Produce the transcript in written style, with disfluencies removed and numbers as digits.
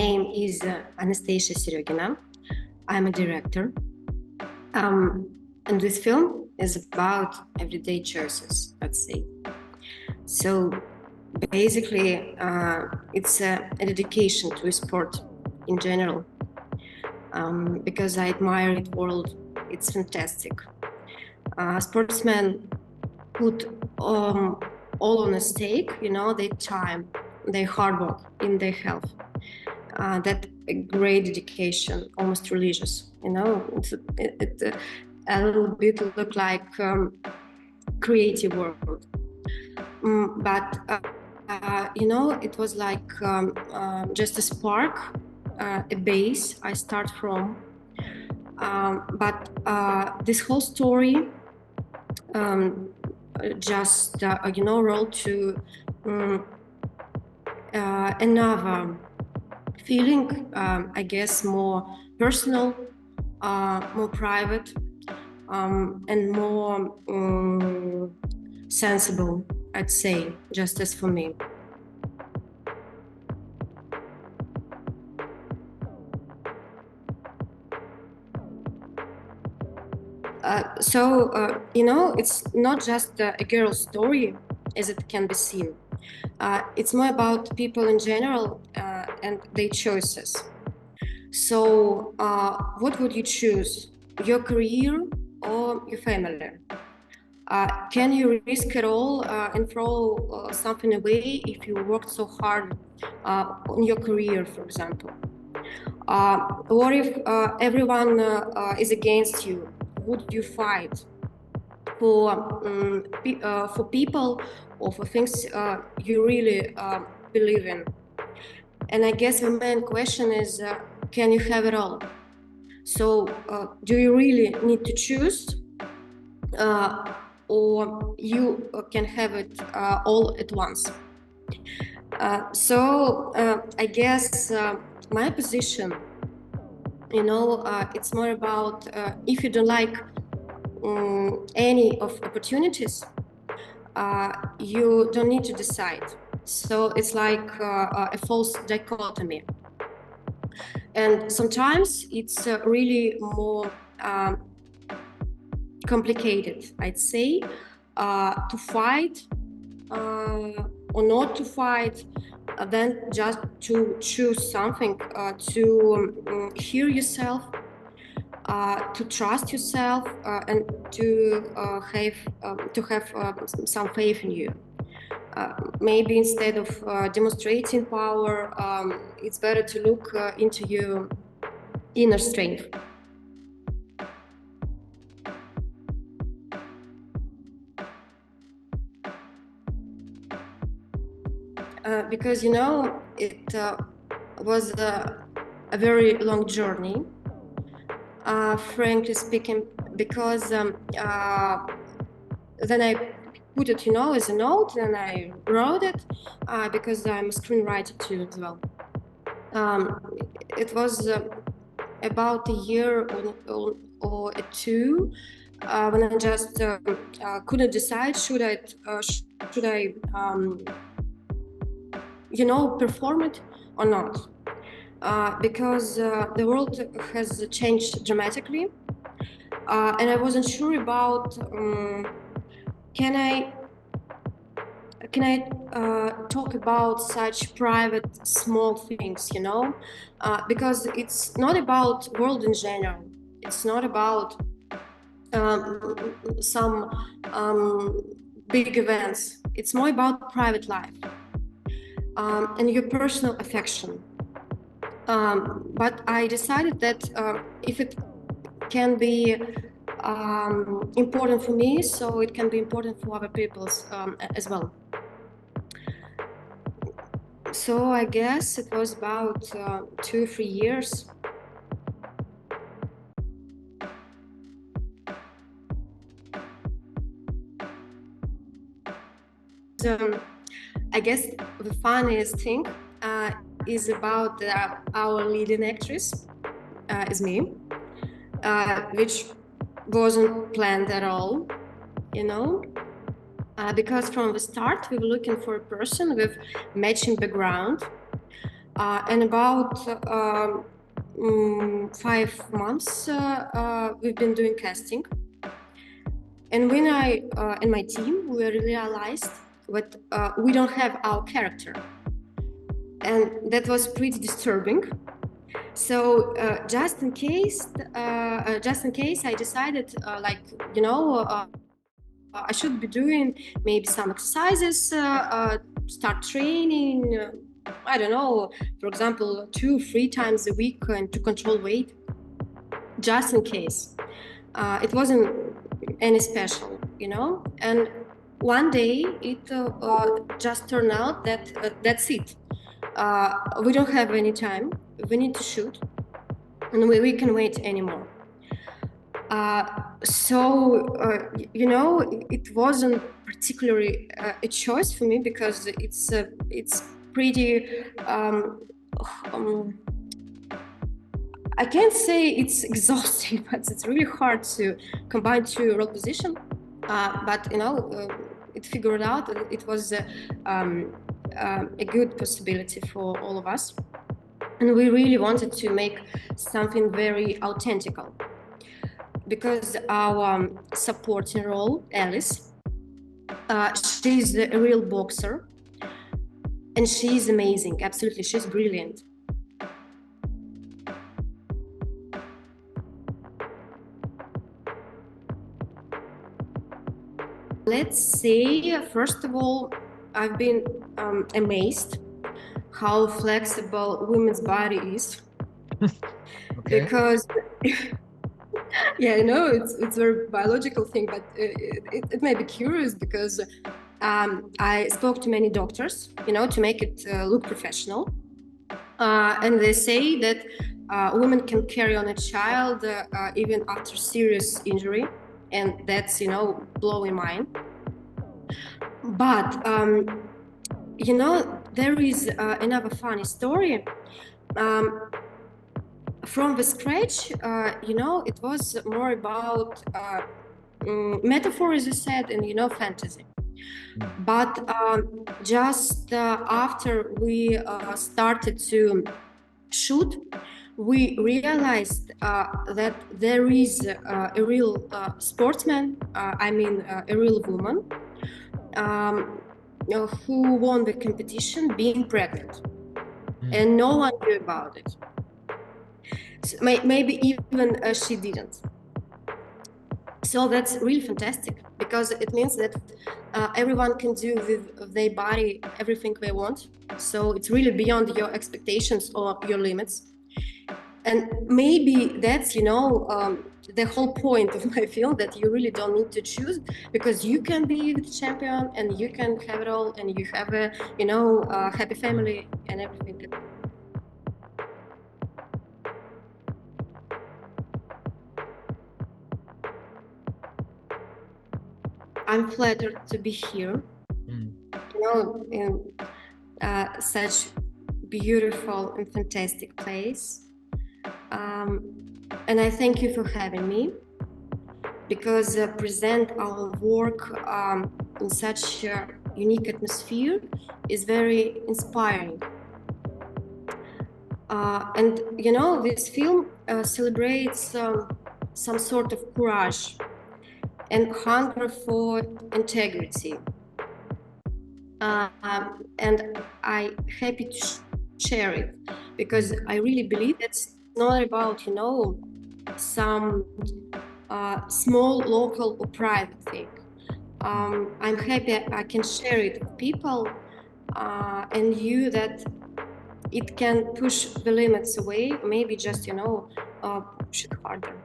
name is Anastasia Seregina. I'm a director. And this film is about everyday choices, let's say. So basically, it's a dedication to sport in general, because I admire it world. It's fantastic. Sportsmen put all on a stake, their time, their hard work in their health. That a great dedication, almost religious, it a little bit look like creative world. But it was like just a spark, a base I start from. But this whole story just rolled to another feeling, I guess, more personal, more private, and more sensible, I'd say, just as for me. It's not just a girl's story as it can be seen. It's more about people in general and their choices. So what would you choose? Your career or your family? Can you risk it all and throw something away if you worked so hard on your career, for example? What if everyone is against you? Would you fight for people or for things you really believe in? And I guess the main question is, can you have it all? So do you really need to choose, or you can have it all at once? I guess my position, it's more about if you don't like any of opportunities, you don't need to decide. So it's like a false dichotomy. And sometimes it's really more complicated, I'd say, to fight or not to fight, than just to choose something, to hear yourself, to trust yourself, and to have some faith in you. Maybe instead of demonstrating power, it's better to look into your inner strength. Because it was a very long journey, frankly speaking, because then I put it, as a note, and I wrote it because I'm a screenwriter too as well. It was about a year or two when I just couldn't decide should I perform it or not, because the world has changed dramatically, and I wasn't sure about can I talk about such private small things, because it's not about world in general. It's not about some big events. It's more about private life and your personal affection. But I decided that if it can be important for me, so it can be important for other people as well. So I guess it was about 2 or 3 years. I guess the funniest thing is about our leading actress, is me, which wasn't planned at all, because from the start we were looking for a person with matching background, And about 5 months, we've been doing casting. And when I and my team, we realized that we don't have our character. And that was pretty disturbing. So just in case, I decided, I should be doing maybe some exercises, start training. I don't know, for example, 2-3 times a week, and to control weight, just in case. It wasn't any special, And one day it just turned out that that's it. We don't have any time. We need to shoot, and we can wait anymore. It wasn't particularly a choice for me, because it's pretty. I can't say it's exhausting, but it's really hard to combine two role positions. But it figured out that it was a good possibility for all of us, and we really wanted to make something very authentical, because our supporting role, Alice, she's a real boxer, and she's amazing. Absolutely, she's brilliant. Let's say, first of all, I've been amazed how flexible women's body is. Okay. Because yeah, I know it's a very biological thing, but it may be curious, because I spoke to many doctors, to make it look professional. And they say that women can carry on a child even after serious injury, and that's, blowing mind. But there is another funny story. From the scratch, it was more about metaphor, as you said, and fantasy. But just after we started to shoot, we realized that there is a real sportsman, a real woman, who won the competition being pregnant, and no one knew about it. So maybe even she didn't. So that's really fantastic, because it means that everyone can do with their body everything they want. So it's really beyond your expectations or your limits. And maybe that's, the whole point of my film, that you really don't need to choose, because you can be the champion, and you can have it all, and you have a, happy family and everything. I'm flattered to be here, in such beautiful and fantastic place. And I thank you for having me, because present our work in such a unique atmosphere is very inspiring. And this film celebrates some sort of courage and hunger for integrity. And I'm happy to share it, because I really believe it's not about, some small local or private thing. I'm happy I can share it with people, and you, that it can push the limits away, maybe just, push it harder.